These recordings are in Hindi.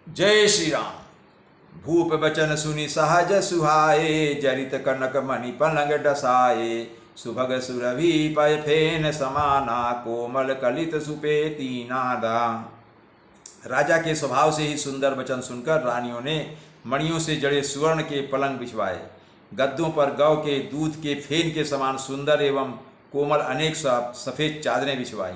जय श्री राम। भूप बचन सुनि सहज सुहाए, जरित कनक मणि पलंग डसाए। सुभग सुरभि पय फेन समाना, कोमल कलित सुपेती नादा। राजा के स्वभाव से ही सुंदर वचन सुनकर रानियों ने मणियों से जड़े सुवर्ण के पलंग बिछवाए। गद्दों पर गौ के दूध के फेन के समान सुंदर एवं कोमल अनेक सफेद चादरें बिछवाई।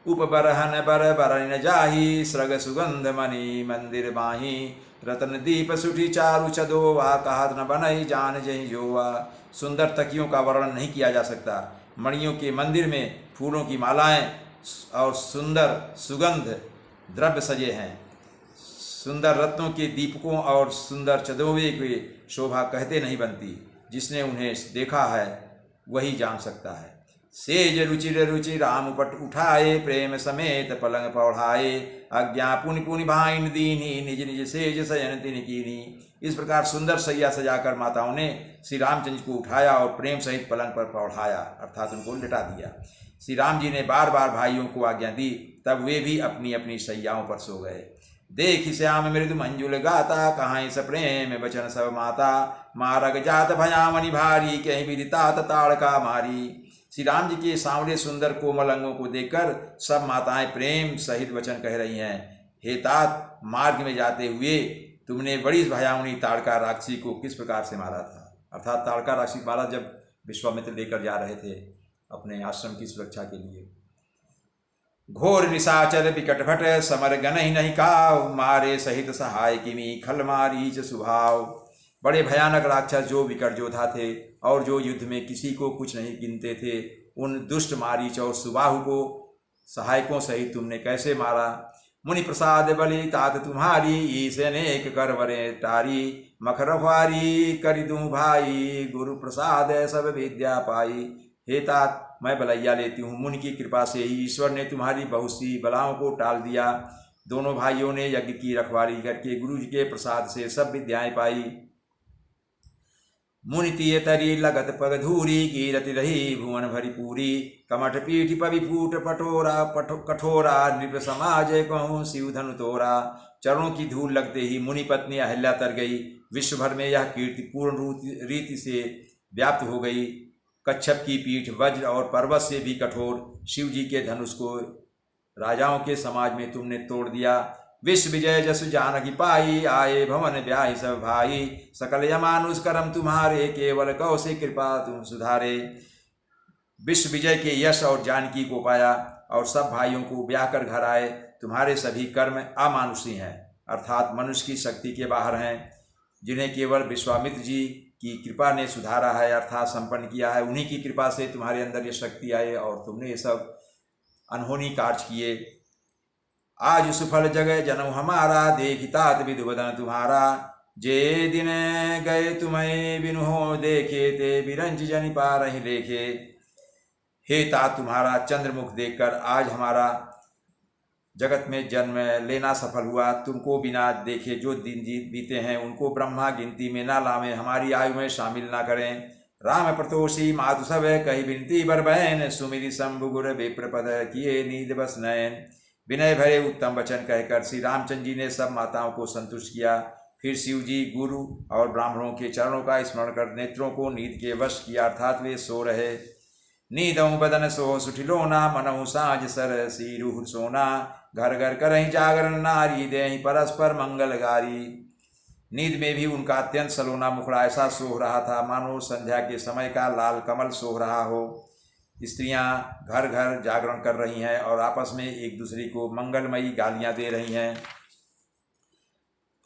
उपबरहन बर बरन जाही, सृग सुगंध मणि मंदिर बाही। रतन दीप सुठी चारु चदोवा, कहत न बनई जान जही जोवा। सुंदर तकियों का वर्णन नहीं किया जा सकता। मणियों के मंदिर में फूलों की मालाएं और सुंदर सुगंध द्रव्य सजे हैं। सुंदर रत्नों के दीपकों और सुंदर चदोवे की शोभा कहते नहीं बनती। जिसने उन्हें देखा है वही जान सकता है। सेज रुचिर रुचि राम पट उठाए, प्रेम समेत पलंग पौढ़ाए। आज्ञा पुनि पुनि भाइन दीनी, निज निज सेज सयन तिन कीनी। इस प्रकार सुंदर सैया सजाकर माताओं ने श्री रामचंद्र को उठाया और प्रेम सहित पलंग पर पौढ़ाया, अर्थात उनको लिटा दिया। श्री राम जी ने बार बार भाइयों को आज्ञा दी, तब वे भी अपनी अपनी सैयाओं पर सो गए। देख श्याम मृदु मंजुल गाता, कहाँ स प्रेम बचन सब माता। मारग जात भयामणि भारी, कहीं विदिता ताड़का मारी। श्री राम जी के सांवरे सुंदर कोमल अंगों को देखकर सब माताएं प्रेम सहित वचन कह रही हैं। हे तात, मार्ग में जाते हुए तुमने बड़ी भयावनी ताड़का राक्षसी को किस प्रकार से मारा था। अर्थात ताड़का राक्षसी मारा जब विश्वामित्र लेकर जा रहे थे अपने आश्रम की सुरक्षा के लिए। घोर निशाचर विकट भट, समर गन ही नहीं काव। मारे सहित सहाय किमी, खल मारीच सुभाव। बड़े भयानक राक्षस जो विकट योद्धा थे और जो युद्ध में किसी को कुछ नहीं गिनते थे, उन दुष्ट मारीच और सुबाहु को सहायकों सहित तुमने कैसे मारा। मुनि प्रसाद बलि तात तुम्हारी, ईश अनेक कर वरे टारी। मखरवारी करि दूं भाई, गुरु प्रसाद सब विद्या पाई। हे तात, मैं बलैया लेती हूँ, मुनि की कृपा से ही ईश्वर ने तुम्हारी बहुत सी बलाओं को टाल दिया। दोनों भाइयों ने यज्ञ की रखवाली करके गुरु जी के प्रसाद से सब विद्याएं पाई। मुनि तिय तरी लगत पग धूरी, कीरति रही भुवन भरी पूरी। कमठ पीठ पविफूट पटोरा कठोरा, नृप समाज कहूँ शिव धनु तोरा। चरणों की धूल लगते ही मुनि पत्नी अहिल्या तर गई। विश्व भर में यह कीर्ति पूर्ण रीति से व्याप्त हो गई। कच्छप की पीठ वज्र और पर्वत से भी कठोर, शिव जी के धनुष को राजाओं के समाज में तुमने तोड़ दिया। विश्व विजय जसु जानकी पाई, आए भवन ब्याही सब भाई। सकल यमानुष करम तुम्हारे, केवल कौ से कृपा तुम सुधारे। विश्व विजय के यश और जानकी को पाया और सब भाइयों को ब्याह कर घर आए। तुम्हारे सभी कर्म अमानुषी हैं, अर्थात मनुष्य की शक्ति के बाहर हैं। जिन्हें केवल विश्वामित्र जी की कृपा ने सुधारा है, अर्थात संपन्न किया है। उन्हीं की कृपा से तुम्हारे अंदर ये शक्ति आई और तुमने ये सब अनहोनी कार्य किए। आज सुफल जगह जन्म हमारा, देखितात विधुवदन तुम्हारा। जे दिन गए तुम्हें बिनु हो देखे, ते बिरंज जनि पारहि लेखे। हे तात, तुम्हारा चंद्रमुख देखकर आज हमारा जगत में जन्म लेना सफल हुआ। तुमको बिना देखे जो दिन बीते हैं उनको ब्रह्मा गिनती में ना लावे, हमारी आयु में शामिल ना करें। राम प्रतोषी मातु सब कही बिनती बर बहन, सुमिरि शंभु गुर विप्र पद किए नींद बस नयन। विनय भरे उत्तम वचन कहकर श्री रामचंद्र जी ने सब माताओं को संतुष्ट किया। फिर शिव जी गुरु और ब्राह्मणों के चरणों का स्मरण कर नेत्रों को नींद के वश किया, अर्थात वे सो रहे। नीदऊ बदन सो सुठिलोना, मनहु साँझ सर सीरू सोना। घर घर करहीं जागरण नारी, देहीं परस्पर मंगल गारी। नींद में भी उनका अत्यंत सलोना मुखड़ा ऐसा सोह रहा था मानो संध्या के समय का लाल कमल सोह रहा हो। स्त्रियां घर घर जागरण कर रही हैं और आपस में एक दूसरे को मंगलमयी गालियां दे रही हैं।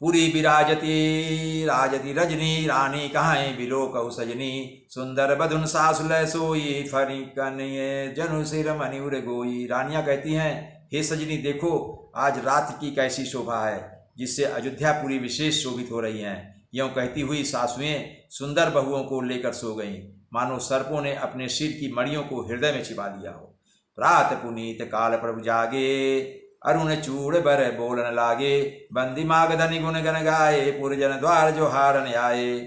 पूरी विराजती राजती रजनी, रानी कहाँ बिलो कहु सजनी। सुंदर बधुन सासुलय सोई, फरी कन्ये जनु सिर मणि उर गोई। रानियां कहती हैं, हे सजनी देखो आज रात की कैसी शोभा है, जिससे अयोध्यापुरी विशेष शोभित हो रही हैं। यों कहती हुई सासुएं सुंदर बहुओं को लेकर सो गईं, मानो सर्पों ने अपने सिर की मणियों को हृदय में छिपा लिया हो। प्रात पुनीत काल प्रभु जागे, अरुण चूड़ बर बोलन लागे। बंदी मागधनि गुण गन गाए, पुरजन द्वार जो हारन आए।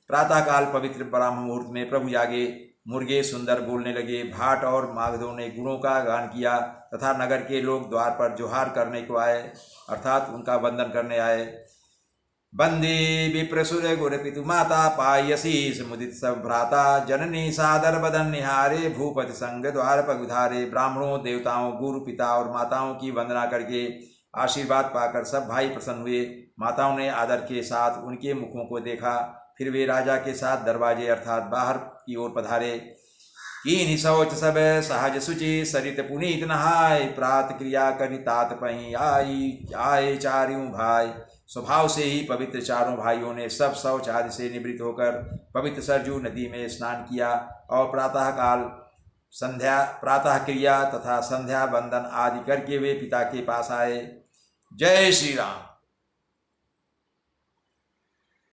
प्रातः काल पवित्र ब्राह्म मुहूर्त में प्रभु जागे, मुर्गे सुंदर बोलने लगे। भाट और मागधों ने गुणों का गान किया तथा नगर के लोग द्वार पर जोहार करने को आए, अर्थात उनका वंदन करने आए। वंदे विप्रसुर गुर पितु माता पायसी समुदित सब भ्राता जननी सादर बदन निहारे भूपति संग द्वार पगुधारे। ब्राह्मणों, देवताओं, गुरु, पिता और माताओं की वंदना करके आशीर्वाद पाकर सब भाई प्रसन्न हुए। माताओं ने आदर के साथ उनके मुखों को देखा। फिर वे राजा के साथ दरवाजे अर्थात बाहर की ओर पधारे। कीनि शौच सब सहज सुचि सरित पुनीत नहाय प्रात क्रिया करि तात पही आई आए चारियों भाई। स्वभाव से ही पवित्र चारों भाइयों ने सब शौच आदि से निवृत्त होकर पवित्र सरजू नदी में स्नान किया और प्रातः क्रिया तथा संध्या बंदन आदि करके वे पिता के पास आए। जय श्री राम।